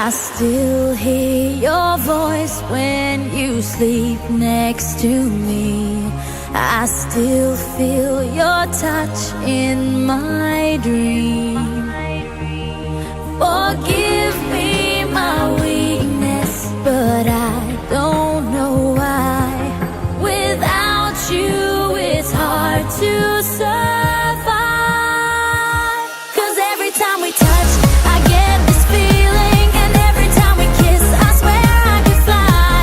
I still hear your voice when you sleep next to me. I still feel your touch in my dream. Forgive me my weakness, but I don't know why. Without you, it's hard to survive. 'Cause every time we touch, I get this feeling, and every time we kiss, I swear I could fly.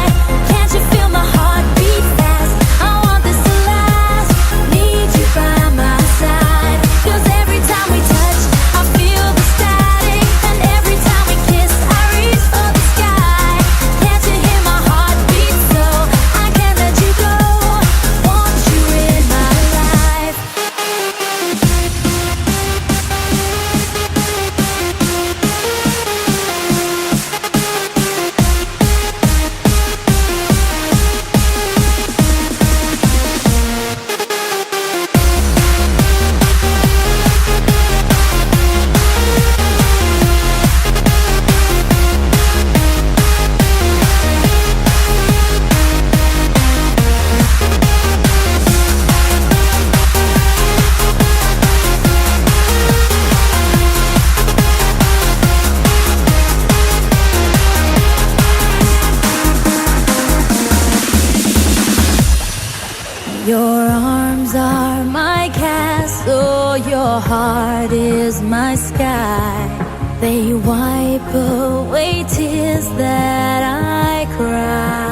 Can't you feel my heart beat fast? I want this to last. Need you by my side. 'Cause every time we touch, I feel the static, and every time we kiss, I reach for the sky. Can't you hear my heart beat? So I can't let you go. Want you in my life. Your arms are my castle, your heart is my sky. They wipe away tears that I cry.